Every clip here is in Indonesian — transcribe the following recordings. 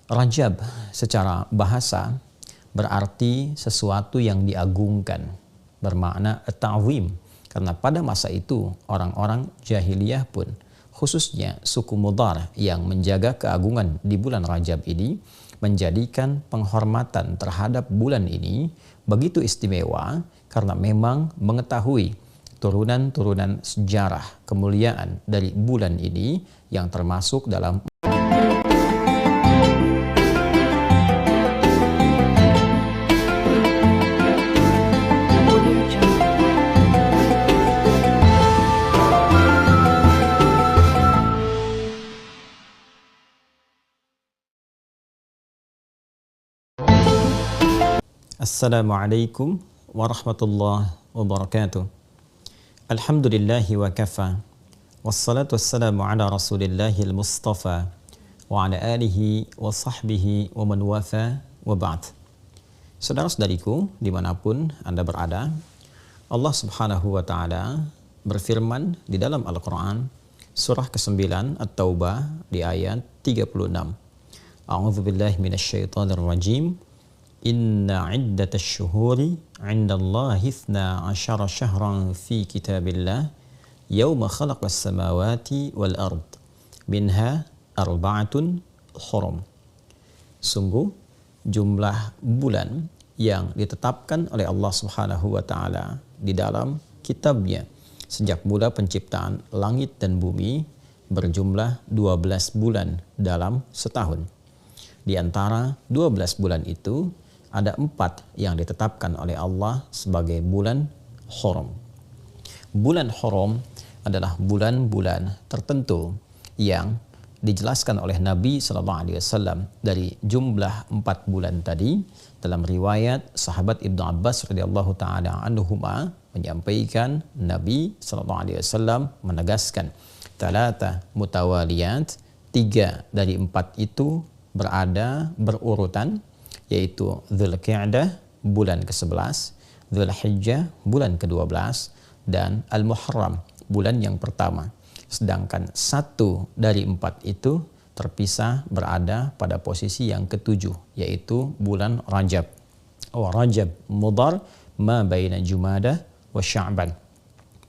Rajab secara bahasa berarti sesuatu yang diagungkan, bermakna ta'zim, karena pada masa itu orang-orang jahiliyah pun, khususnya suku Mudhar yang menjaga keagungan di bulan Rajab ini, menjadikan penghormatan terhadap bulan ini begitu istimewa karena memang mengetahui turunan-turunan sejarah kemuliaan dari bulan ini yang termasuk dalam Assalamualaikum warahmatullahi wabarakatuh. Alhamdulillahi wa kafa. Wassalatu wassalamu ala rasulillahil mustafa wa ala alihi wa sahbihi wa man wafa wa ba'd. Saudara-saudariku dimanapun Anda berada, Allah subhanahu wa ta'ala berfirman di dalam Al-Quran surah ke-9 At-Taubah di ayat 36. A'udzubillahi minasyaitonir rajim. Inna iddatasy syuhuri 'indallahi 12 syahran fi kitabillah yauma khalaqas samawati wal ard minha arba'atun hurum. Sungguh jumlah bulan yang ditetapkan oleh Allah Subhanahu wa taala di dalam kitabnya sejak mula penciptaan langit dan bumi berjumlah 12 bulan dalam setahun. Di antara 12 bulan itu ada 4 yang ditetapkan oleh Allah sebagai bulan hurum. Bulan hurum adalah bulan-bulan tertentu yang dijelaskan oleh Nabi SAW dari jumlah 4 bulan tadi. Dalam riwayat sahabat Ibnu Abbas radhiyallahu taala anhuma menyampaikan Nabi SAW menegaskan talata mutawaliyat, 3 dari 4 itu berada berurutan, yaitu Dzulqa'dah bulan ke-11, Dzulhijjah bulan ke-12, dan Al-Muharram bulan yang pertama. Sedangkan 1 dari 4 itu terpisah berada pada posisi yang ke-7, yaitu bulan Rajab. Rajab Mudhar ma baina Jumadah wa Sya'ban.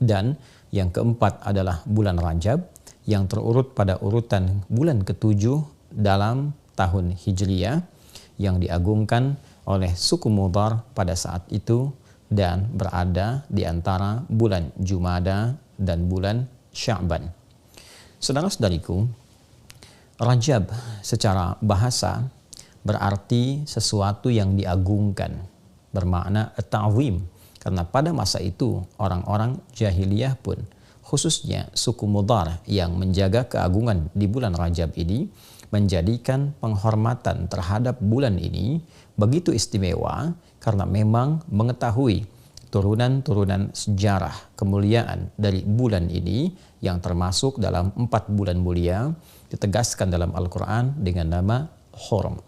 Dan yang keempat adalah bulan Rajab yang terurut pada urutan bulan ke-7 dalam tahun Hijriyah, yang diagungkan oleh suku Mudhar pada saat itu dan berada di antara bulan Jumada dan bulan Sya'ban. Saudara-saudariku, Rajab secara bahasa berarti sesuatu yang diagungkan, bermakna ta'zim, karena pada masa itu orang-orang jahiliyah pun, khususnya suku Mudhar yang menjaga keagungan di bulan Rajab ini, menjadikan penghormatan terhadap bulan ini begitu istimewa karena memang mengetahui turunan-turunan sejarah kemuliaan dari bulan ini yang termasuk dalam 4 bulan mulia ditegaskan dalam Al-Quran dengan nama Hurum.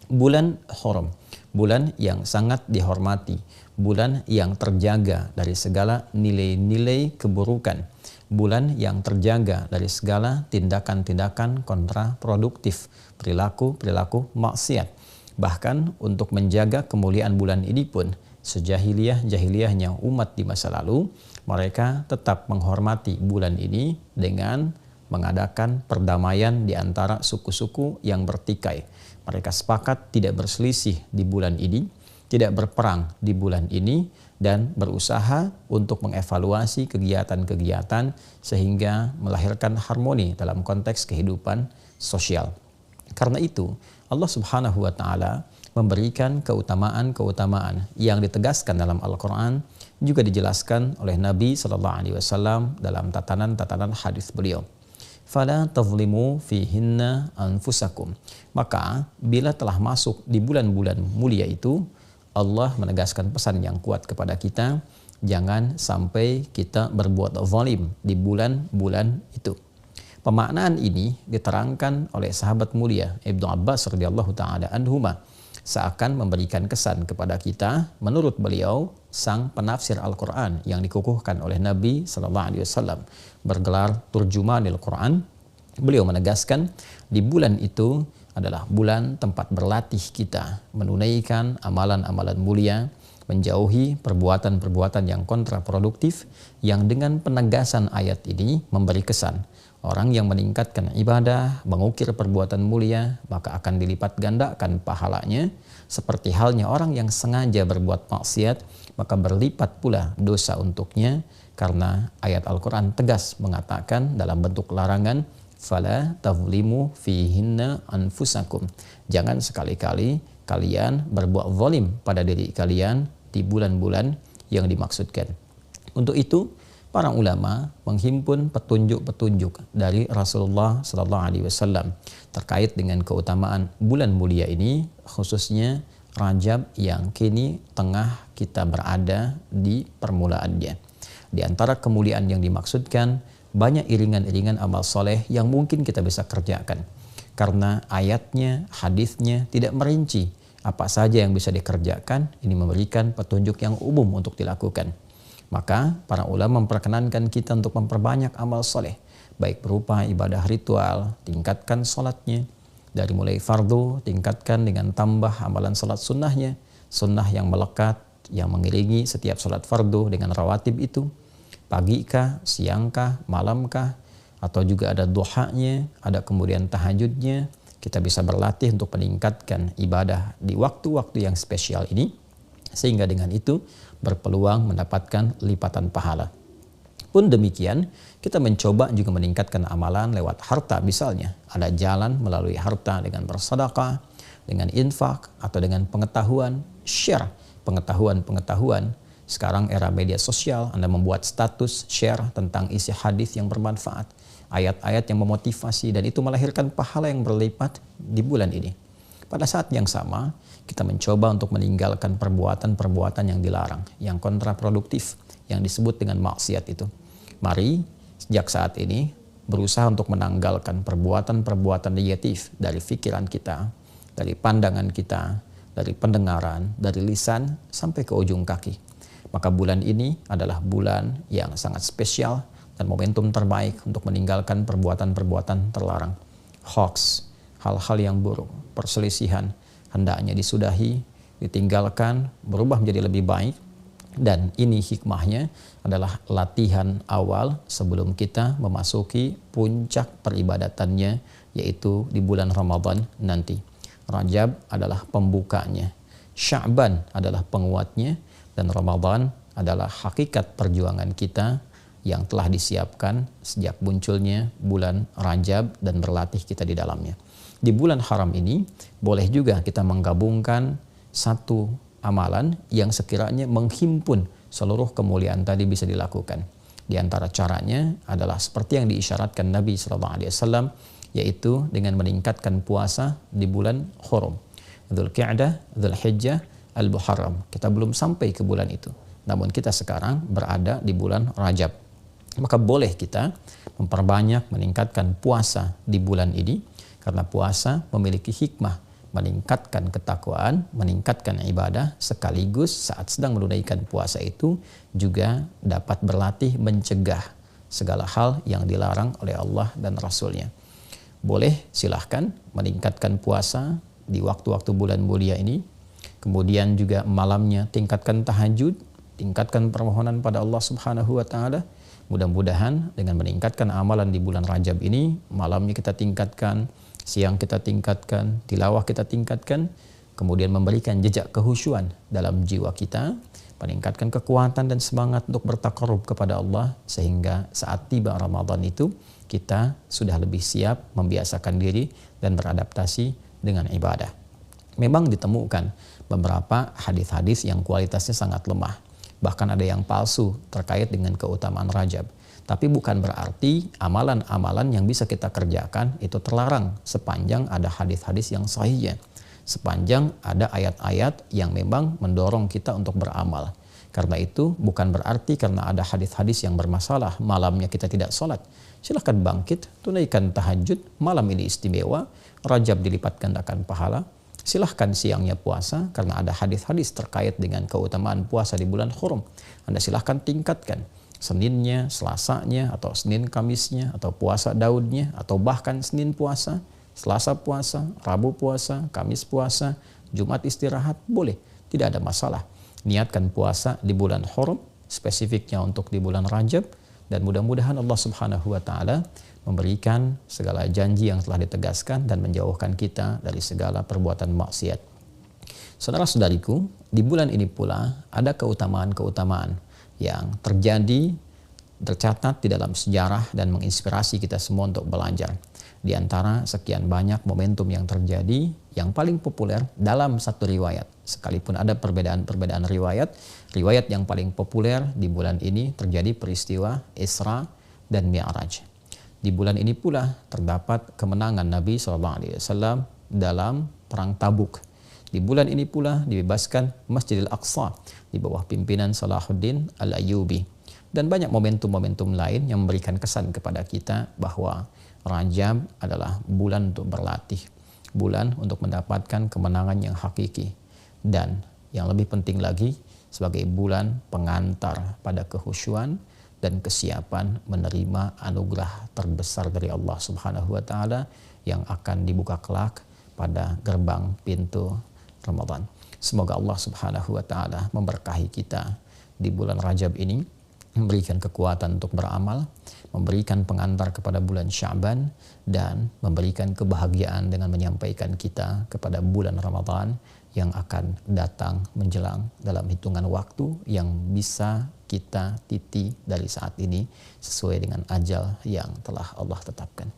Bulan Hurum, bulan yang sangat dihormati, bulan yang terjaga dari segala nilai-nilai keburukan, bulan yang terjaga dari segala tindakan-tindakan kontraproduktif, perilaku-perilaku maksiat. Bahkan untuk menjaga kemuliaan bulan ini pun, sejahiliyah-jahiliyahnya umat di masa lalu, mereka tetap menghormati bulan ini dengan mengadakan perdamaian di antara suku-suku yang bertikai. Mereka sepakat tidak berselisih di bulan ini, tidak berperang di bulan ini, dan berusaha untuk mengevaluasi kegiatan-kegiatan sehingga melahirkan harmoni dalam konteks kehidupan sosial. Karena itu, Allah Subhanahu wa taala memberikan keutamaan-keutamaan yang ditegaskan dalam Al-Quran, juga dijelaskan oleh Nabi SAW dalam tatanan-tatanan hadis beliau. Fala tazlimu fihinna anfusakum. Maka bila telah masuk di bulan-bulan mulia itu, Allah menegaskan pesan yang kuat kepada kita, jangan sampai kita berbuat zalim di bulan-bulan itu. Pemaknaan ini diterangkan oleh sahabat mulia Ibnu Abbas radhiyallahu taala anhuma, seakan memberikan kesan kepada kita menurut beliau sang penafsir Al-Quran yang dikukuhkan oleh Nabi SAW bergelar Turjumanil Quran. Beliau menegaskan di bulan itu adalah bulan tempat berlatih kita menunaikan amalan-amalan mulia, menjauhi perbuatan-perbuatan yang kontraproduktif, yang dengan penegasan ayat ini memberi kesan orang yang meningkatkan ibadah, mengukir perbuatan mulia, maka akan dilipat gandakan pahalanya, seperti halnya orang yang sengaja berbuat maksiat, maka berlipat pula dosa untuknya, karena ayat Al-Quran tegas mengatakan dalam bentuk larangan, fala tazlimu fihinna anfusakum. Jangan sekali-kali kalian berbuat zalim pada diri kalian di bulan-bulan yang dimaksudkan. Untuk itu, para ulama menghimpun petunjuk-petunjuk dari Rasulullah Sallallahu Alaihi Wasallam terkait dengan keutamaan bulan mulia ini, khususnya Rajab yang kini tengah kita berada di permulaannya. Di antara kemuliaan yang dimaksudkan, banyak iringan-iringan amal soleh yang mungkin kita bisa kerjakan. Karena ayatnya, hadisnya tidak merinci apa saja yang bisa dikerjakan, ini memberikan petunjuk yang umum untuk dilakukan. Maka para ulama memperkenankan kita untuk memperbanyak amal soleh, baik berupa ibadah ritual, tingkatkan sholatnya, dari mulai fardu, tingkatkan dengan tambah amalan sholat sunnahnya, sunnah yang melekat, yang mengiringi setiap sholat fardu dengan rawatib itu, pagi kah, siang kah, malam kah, atau juga ada duhanya, ada kemudian tahajudnya. Kita bisa berlatih untuk meningkatkan ibadah di waktu-waktu yang spesial ini, sehingga dengan itu berpeluang mendapatkan lipatan pahala. Pun demikian, kita mencoba juga meningkatkan amalan lewat harta misalnya. Ada jalan melalui harta dengan bersedekah, dengan infak, atau dengan pengetahuan, share pengetahuan. Sekarang era media sosial, Anda membuat status, share tentang isi hadis yang bermanfaat, ayat-ayat yang memotivasi, dan itu melahirkan pahala yang berlipat di bulan ini. Pada saat yang sama, kita mencoba untuk meninggalkan perbuatan-perbuatan yang dilarang, yang kontraproduktif, yang disebut dengan maksiat itu. Mari, sejak saat ini, berusaha untuk menanggalkan perbuatan-perbuatan negatif dari pikiran kita, dari pandangan kita, dari pendengaran, dari lisan, sampai ke ujung kaki. Maka bulan ini adalah bulan yang sangat spesial dan momentum terbaik untuk meninggalkan perbuatan-perbuatan terlarang. Hoax, hal-hal yang buruk, perselisihan, hendaknya disudahi, ditinggalkan, berubah menjadi lebih baik. Dan ini hikmahnya adalah latihan awal sebelum kita memasuki puncak peribadatannya, yaitu di bulan Ramadan nanti. Rajab adalah pembukanya, Sya'ban adalah penguatnya, dan Ramadan adalah hakikat perjuangan kita yang telah disiapkan sejak munculnya bulan Rajab dan berlatih kita di dalamnya. Di bulan haram ini boleh juga kita menggabungkan satu amalan yang sekiranya menghimpun seluruh kemuliaan tadi bisa dilakukan. Di antara caranya adalah seperti yang diisyaratkan Nabi SAW, yaitu dengan meningkatkan puasa di bulan Hurum, Dzulqa'dah, Dzulhijjah, Al-Muharram. Kita belum sampai ke bulan itu, namun kita sekarang berada di bulan Rajab. Maka boleh kita memperbanyak meningkatkan puasa di bulan ini, karena puasa memiliki hikmah meningkatkan ketakwaan, meningkatkan ibadah, sekaligus saat sedang menunaikan puasa itu juga dapat berlatih mencegah segala hal yang dilarang oleh Allah dan Rasulnya. Boleh silahkan meningkatkan puasa di waktu-waktu bulan mulia ini, kemudian juga malamnya tingkatkan tahajud, tingkatkan permohonan pada Allah Subhanahu wa Ta'ala. Mudah-mudahan dengan meningkatkan amalan di bulan Rajab ini, malamnya kita tingkatkan, siang kita tingkatkan, tilawah kita tingkatkan, kemudian memberikan jejak kehusyuan dalam jiwa kita, meningkatkan kekuatan dan semangat untuk bertakarub kepada Allah, sehingga saat tiba Ramadan itu kita sudah lebih siap membiasakan diri dan beradaptasi dengan ibadah. Memang ditemukan beberapa hadis-hadis yang kualitasnya sangat lemah, bahkan ada yang palsu terkait dengan keutamaan Rajab. Tapi bukan berarti amalan-amalan yang bisa kita kerjakan itu terlarang sepanjang ada hadis-hadis yang sahihnya, sepanjang ada ayat-ayat yang memang mendorong kita untuk beramal. Karena itu bukan berarti karena ada hadis-hadis yang bermasalah malamnya kita tidak sholat. Silahkan bangkit, tunaikan tahajud, malam ini istimewa, Rajab dilipat gandakan pahala. Silahkan siangnya puasa karena ada hadis-hadis terkait dengan keutamaan puasa di bulan Hurum. Anda silahkan tingkatkan Seninnya, Selasanya, atau Senin Kamisnya, atau puasa Daudnya, atau bahkan Senin puasa. Selasa puasa, Rabu puasa, Kamis puasa, Jumat istirahat, boleh. Tidak ada masalah. Niatkan puasa di bulan Haram, spesifiknya untuk di bulan Rajab, dan mudah-mudahan Allah Subhanahu wa taala memberikan segala janji yang telah ditegaskan dan menjauhkan kita dari segala perbuatan maksiat. Saudara-saudariku, di bulan ini pula ada keutamaan-keutamaan yang tercatat di dalam sejarah dan menginspirasi kita semua untuk belajar. Di antara sekian banyak momentum yang terjadi, yang paling populer dalam satu riwayat, sekalipun ada perbedaan-perbedaan riwayat yang paling populer di bulan ini terjadi peristiwa Isra dan Mi'raj. Di bulan ini pula terdapat kemenangan Nabi SAW dalam perang Tabuk. Di bulan ini pula dibebaskan Masjidil Aqsa di bawah pimpinan Salahuddin Al-Ayyubi. Dan banyak momentum-momentum lain yang memberikan kesan kepada kita bahwa Rajab adalah bulan untuk berlatih, bulan untuk mendapatkan kemenangan yang hakiki, dan yang lebih penting lagi sebagai bulan pengantar pada kehusyuan dan kesiapan menerima anugerah terbesar dari Allah Subhanahu wa taala yang akan dibuka kelak pada gerbang pintu Ramadan. Semoga Allah Subhanahu wa taala memberkahi kita di bulan Rajab ini, memberikan kekuatan untuk beramal, memberikan pengantar kepada bulan Sya'ban, dan memberikan kebahagiaan dengan menyampaikan kita kepada bulan Ramadan yang akan datang menjelang dalam hitungan waktu yang bisa kita titi dari saat ini sesuai dengan ajal yang telah Allah tetapkan.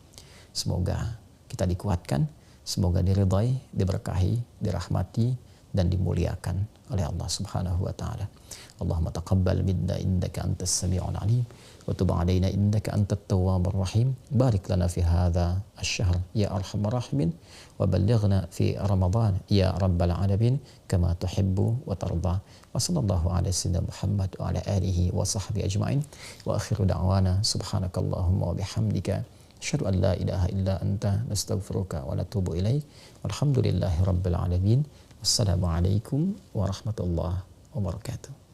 Semoga kita dikuatkan, semoga diridhai, diberkahi, dirahmati, dan dimuliakan oleh Allah Subhanahu wa taala. Allahumma taqabbal minna innaka antas sami'ul alim wa tub 'alaina innaka antat tawwabur rahim. Barik lana fi hadha asy-syahr ya arhamar rahimin wa ballighna fi ramadan ya rabbal alamin kama tuhibbu wa tarda. Wa sallallahu ala sayyidina Muhammad wa ala alihi wa sahbihi ajma'in. Wa akhiru da'wana subhanakallahumma wa bihamdika asyhadu an la ilaha illa anta nastaghfiruka wa natubu ilaik. Walhamdulillahi rabbil alamin. Wassalamualaikum warahmatullahi wabarakatuh.